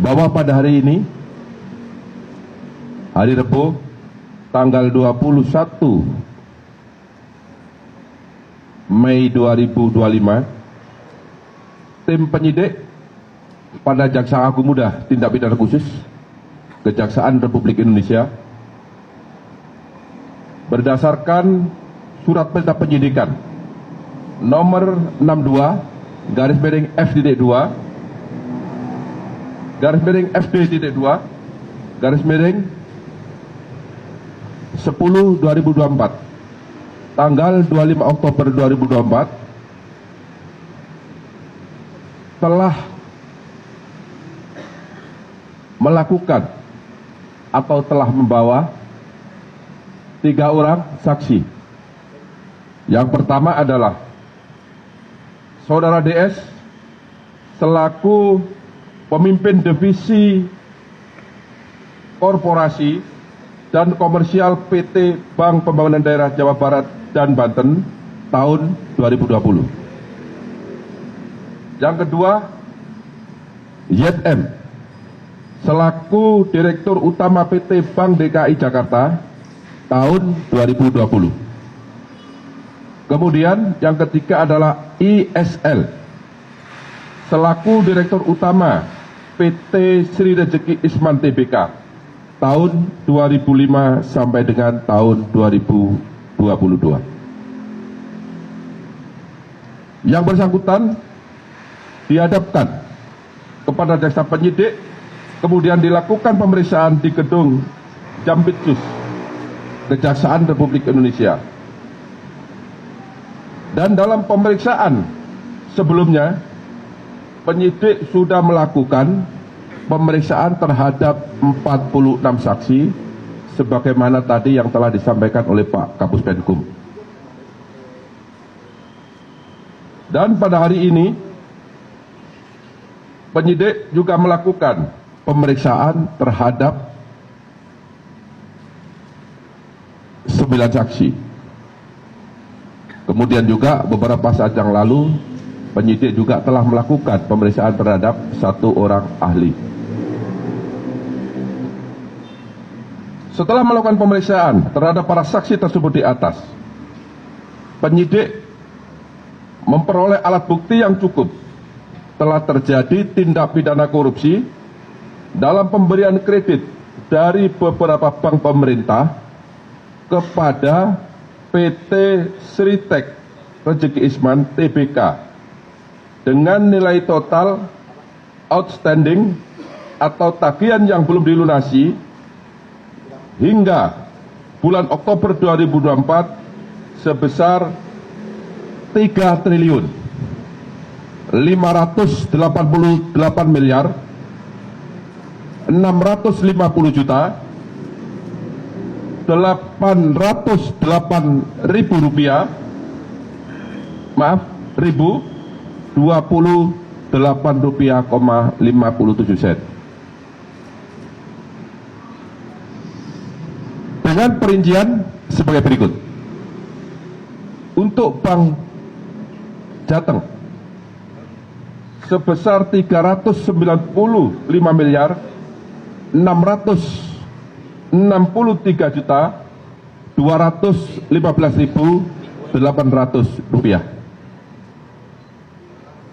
bahwa pada hari ini, hari Rabu, tanggal 21 Mei 2025, tim penyidik pada Jaksa Agung Muda Tindak Pidana Khusus Kejaksaan Republik Indonesia berdasarkan surat perintah penyidikan nomor 62 garis miring F.2 garis miring FD.2 garis miring 10/2024 tanggal 25 Oktober 2024 telah melakukan atau telah membawa 3 orang saksi. Yang pertama adalah Saudara DS selaku pemimpin divisi korporasi dan komersial PT Bank Pembangunan Daerah Jawa Barat dan Banten tahun 2020. Yang kedua, YM selaku Direktur Utama PT Bank DKI Jakarta tahun 2020. Kemudian yang ketiga adalah ISL selaku Direktur Utama PT Sri Rejeki Isman Tbk tahun 2005 sampai dengan tahun 2022. Yang bersangkutan dihadapkan kepada jaksa penyidik, kemudian dilakukan pemeriksaan di gedung Jampitsus Kejaksaan Republik Indonesia. Dan dalam pemeriksaan sebelumnya, penyidik sudah melakukan pemeriksaan terhadap 46 saksi sebagaimana tadi yang telah disampaikan oleh Pak Kapus Penkum. Dan pada hari ini penyidik juga melakukan pemeriksaan terhadap 9 saksi. Kemudian juga beberapa saat yang lalu penyidik juga telah melakukan pemeriksaan terhadap 1 orang ahli. Setelah melakukan pemeriksaan terhadap para saksi tersebut di atas, penyidik memperoleh alat bukti yang cukup telah terjadi tindak pidana korupsi dalam pemberian kredit dari beberapa bank pemerintah kepada PT Sritek Rejeki Isman Tbk dengan nilai total outstanding atau tagihan yang belum dilunasi hingga bulan Oktober 2024 sebesar 3 triliun 588 miliar 650 juta 808 ribu rupiah, maaf, 28 rupiah, 57 sen. Dengan perincian sebagai berikut. Untuk Bank Jateng sebesar 395 miliar 663 juta 215.800 rupiah.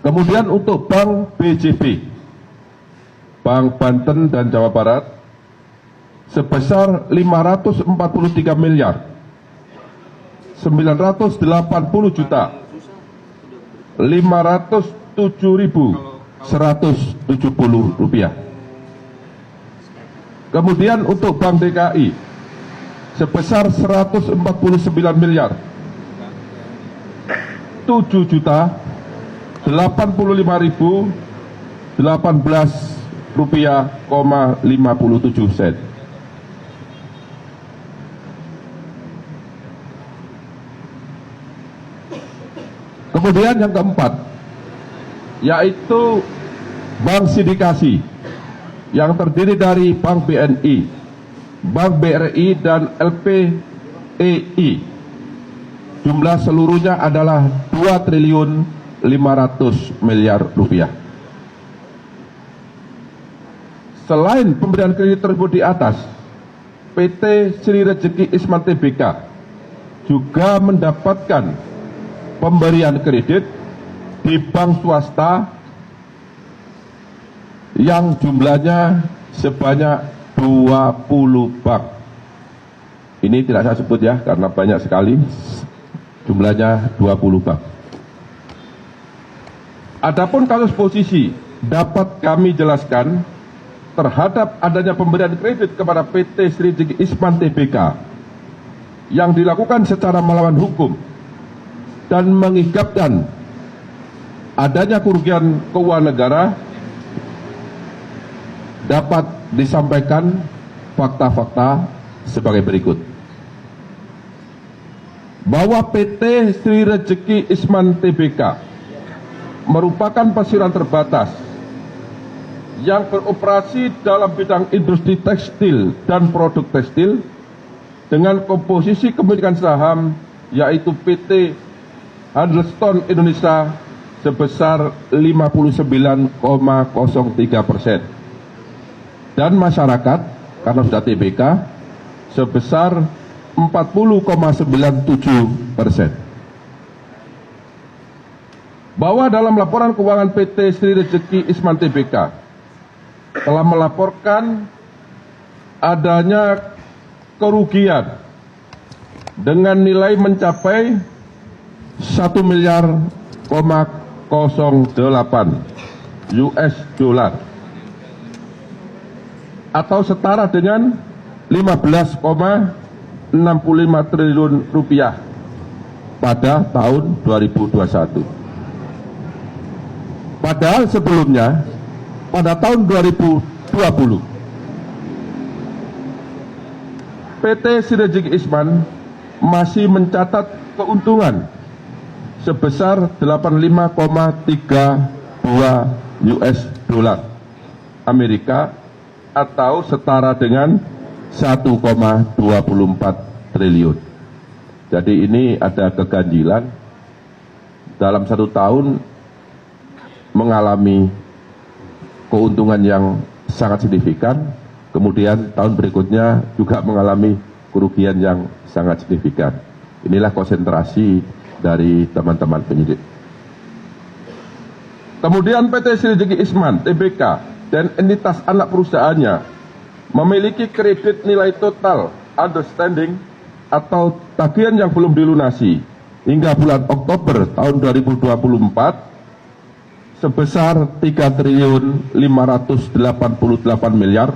Kemudian untuk Bank BJB, Bank Banten dan Jawa Barat sebesar 543 miliar 980 juta 507.170 rupiah. Kemudian untuk Bank DKI sebesar 149 miliar 7 juta 85.018 rupiah, 57 sen. Kemudian yang keempat, yaitu bank sindikasi yang terdiri dari Bank BNI, Bank BRI, dan LPEI. Jumlah seluruhnya adalah 2 triliun 500 miliar rupiah. Selain pemberian kredit tersebut di atas, PT Sri Rejeki Isman Tbk juga mendapatkan pemberian kredit di bank swasta yang jumlahnya sebanyak 20 bank. Ini tidak saya sebut ya, karena banyak sekali, jumlahnya 20 bank. Adapun kasus posisi dapat kami jelaskan terhadap adanya pemberian kredit kepada PT Sri Rejeki Isman Tbk yang dilakukan secara melawan hukum dan mengakibatkan adanya kerugian keuangan negara, dapat disampaikan fakta-fakta sebagai berikut. Bahwa PT Sri Rejeki Isman Tbk merupakan persiran terbatas yang beroperasi dalam bidang industri tekstil dan produk tekstil dengan komposisi kepemilikan saham yaitu PT Huddlestone Indonesia sebesar 59,03% dan masyarakat karena sudah TBK sebesar 40,97%. Bahwa dalam laporan keuangan PT Sri Rejeki Isman Tbk telah melaporkan adanya kerugian dengan nilai mencapai 1 miliar 08 US dollar atau setara dengan 15,65 triliun rupiah pada tahun 2021. Padahal sebelumnya pada tahun 2020 PT Sri Rejeki Isman masih mencatat keuntungan sebesar 85,32 US dollar Amerika atau setara dengan 1,24 triliun. Jadi ini ada keganjilan dalam satu tahun mengalami keuntungan yang sangat signifikan, kemudian tahun berikutnya juga mengalami kerugian yang sangat signifikan. Inilah konsentrasi dari teman-teman penyidik. Kemudian PT Sri Rejeki Isman Tbk dan entitas anak perusahaannya memiliki kredit nilai total outstanding atau tagihan yang belum dilunasi hingga bulan Oktober tahun 2024 sebesar 3.588 miliar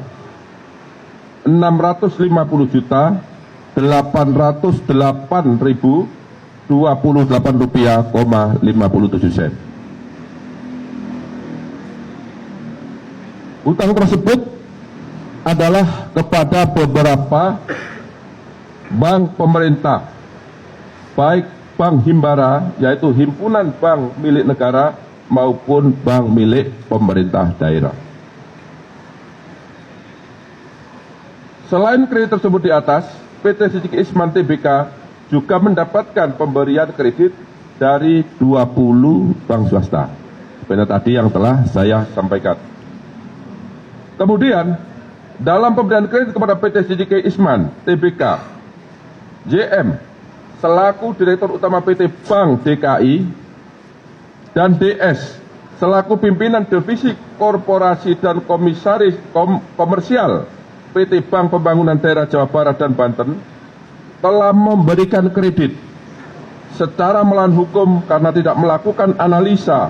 650.808.028 rupiah, 57 sen. Utang tersebut adalah kepada beberapa bank pemerintah, baik bank himbara yaitu himpunan bank milik negara maupun bank milik pemerintah daerah. Selain kredit tersebut di atas, PT Sri Rejeki Isman Tbk juga mendapatkan pemberian kredit dari 20 bank swasta. Seperti tadi yang telah saya sampaikan. Kemudian, dalam pemberian kredit kepada PT Sri Rejeki Isman Tbk, JM selaku Direktur Utama PT Bank DKI dan DS selaku pimpinan divisi korporasi dan komisaris komersial PT Bank Pembangunan Daerah Jawa Barat dan Banten telah memberikan kredit secara melawan hukum karena tidak melakukan analisa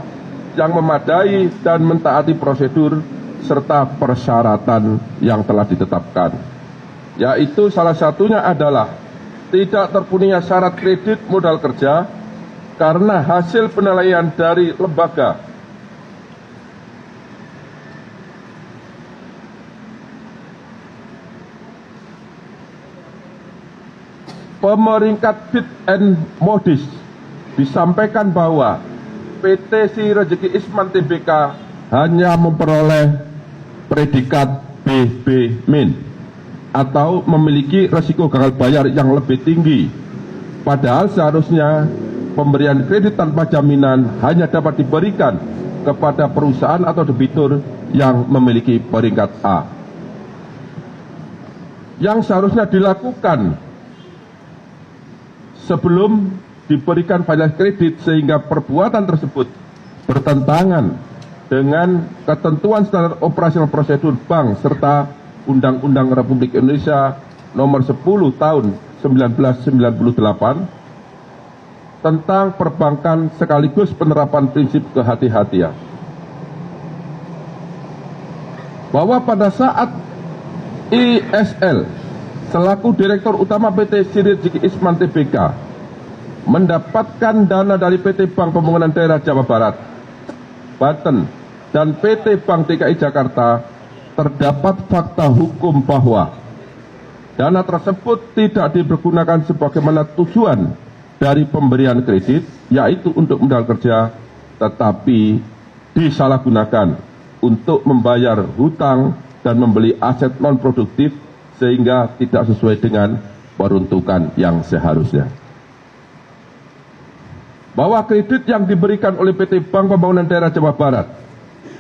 yang memadai dan mentaati prosedur serta persyaratan yang telah ditetapkan, yaitu salah satunya adalah tidak terpenuhinya syarat kredit modal kerja karena hasil penilaian dari lembaga pemeringkat Fit and Modis disampaikan bahwa PT Sri Rejeki Isman Tbk hanya memperoleh predikat BB- atau memiliki risiko gagal bayar yang lebih tinggi. Padahal seharusnya pemberian kredit tanpa jaminan hanya dapat diberikan kepada perusahaan atau debitur yang memiliki peringkat A. Yang seharusnya dilakukan sebelum diberikan financial kredit sehingga perbuatan tersebut bertentangan dengan ketentuan standar operasional prosedur bank serta Undang-Undang Republik Indonesia Nomor 10 Tahun 1998 tentang perbankan sekaligus penerapan prinsip kehati-hatian. Bahwa pada saat ISL selaku Direktur Utama PT Sinergi Isman Tbk mendapatkan dana dari PT Bank Pembangunan Daerah Jawa Barat, Banten, dan PT Bank DKI Jakarta, terdapat fakta hukum bahwa dana tersebut tidak dipergunakan sebagaimana tujuan dari pemberian kredit, yaitu untuk modal kerja, tetapi disalahgunakan untuk membayar hutang dan membeli aset non-produktif sehingga tidak sesuai dengan peruntukan yang seharusnya. Bahwa kredit yang diberikan oleh PT Bank Pembangunan Daerah Jawa Barat,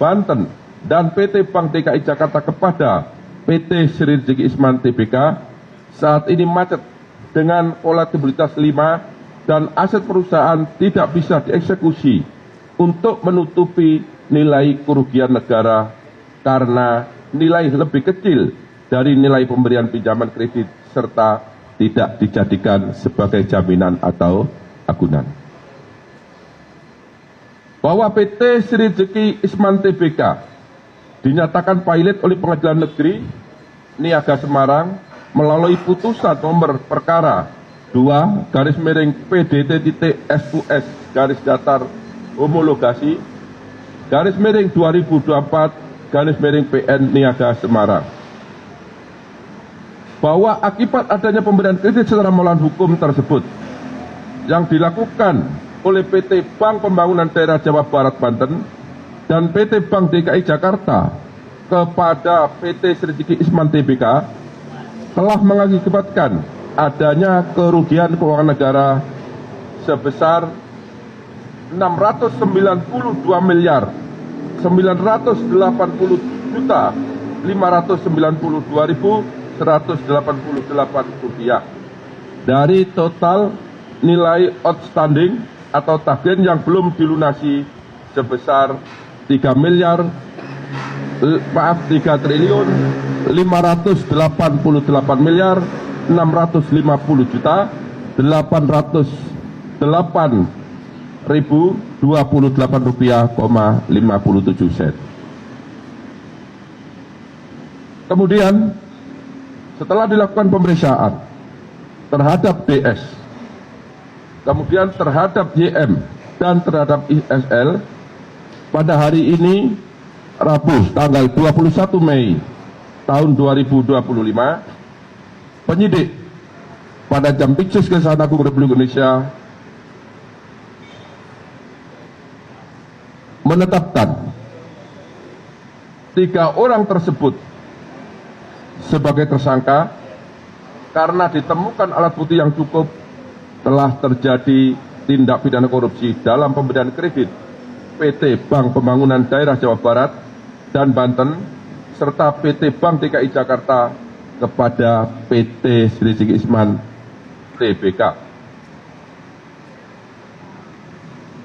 Banten, dan PT Bank DKI Jakarta kepada PT Sinergi Isman Tbk saat ini macet dengan volatilitas 5 dan aset perusahaan tidak bisa dieksekusi untuk menutupi nilai kerugian negara karena nilai lebih kecil dari nilai pemberian pinjaman kredit serta tidak dijadikan sebagai jaminan atau agunan. Bahwa PT Sinergi Isman Tbk dinyatakan pilot oleh Pengadilan Negeri Niaga Semarang melalui putusan nomor perkara 2/PDT.SUS homologasi /2024/PN Niaga Semarang. Bahwa akibat adanya pemberian kredit secara melawan hukum tersebut yang dilakukan oleh PT Bank Pembangunan Daerah Jawa Barat Banten dan PT Bank DKI Jakarta kepada PT Sinergi Isman Tbk telah mengakibatkan adanya kerugian keuangan negara sebesar 690.592.188 rupiah dari total nilai outstanding atau tagihan yang belum dilunasi sebesar 3.588.808.028 rupiah,57 sen. Kemudian setelah dilakukan pemeriksaan terhadap DS, kemudian terhadap YM dan terhadap ISL, pada hari ini Rabu tanggal 21 Mei tahun 2025, penyidik pada Jampitsus Kejaksaan Agung Republik Indonesia menetapkan 3 orang tersebut sebagai tersangka karena ditemukan alat bukti yang cukup telah terjadi tindak pidana korupsi dalam pemberian kredit PT Bank Pembangunan Daerah Jawa Barat dan Banten serta PT Bank DKI Jakarta kepada PT Sinergi Isman Tbk.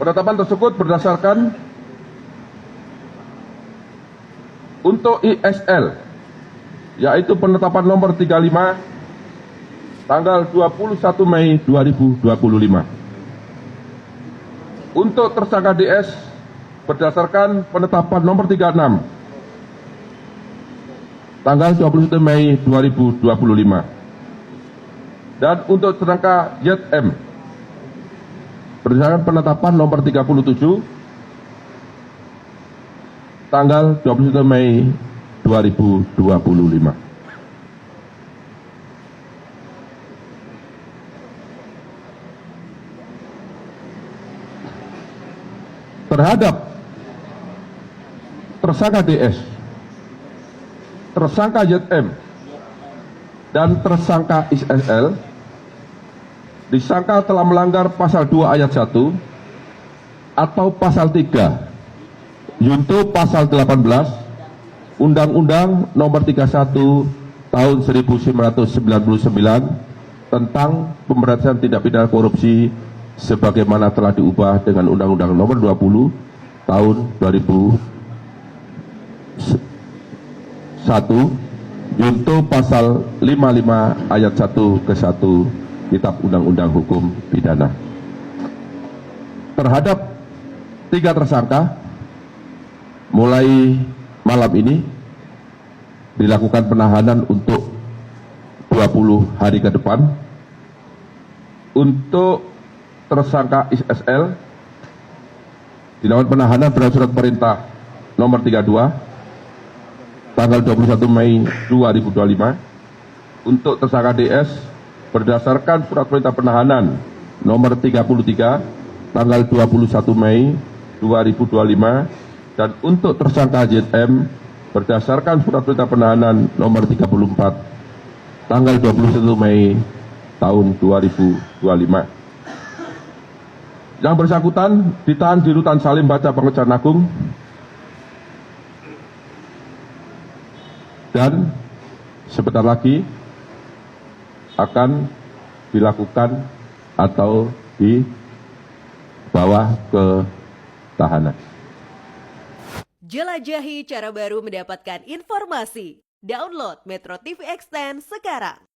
Penetapan tersebut berdasarkan untuk ISL, yaitu penetapan nomor 35 tanggal 21 Mei 2025. Untuk tersangka DS berdasarkan penetapan nomor 36 tanggal 21 Mei 2025. Dan untuk tersangka YM berdasarkan penetapan nomor 37 tanggal 21 Mei 2025. Terhadap tersangka DS, tersangka YM, dan tersangka ISL disangka telah melanggar pasal 2 ayat 1 atau pasal 3 yaitu pasal 18 Undang-Undang Nomor 31 Tahun 1999 tentang pemberantasan tindak pidana korupsi sebagaimana telah diubah dengan Undang-Undang Nomor 20 Tahun 2001 junto pasal 55 ayat 1 ke 1 Kitab Undang-Undang Hukum Pidana. Terhadap 3 tersangka mulai malam ini dilakukan penahanan untuk 20 hari ke depan. Untuk tersangka ISL dilakukan penahanan berdasarkan surat perintah nomor 32 tanggal 21 Mei 2025. Untuk tersangka DS berdasarkan surat perintah penahanan nomor 33 tanggal 21 Mei 2025. Dan untuk tersangka ZM berdasarkan surat perintah penahanan nomor 34 tanggal 21 Mei tahun 2025. Yang bersangkutan ditahan di Rutan Salim Baca Pengejaran Agung dan sebentar lagi akan dilakukan atau dibawa ke tahanan. Jelajahi cara baru mendapatkan informasi. Download Metro TV Extend sekarang.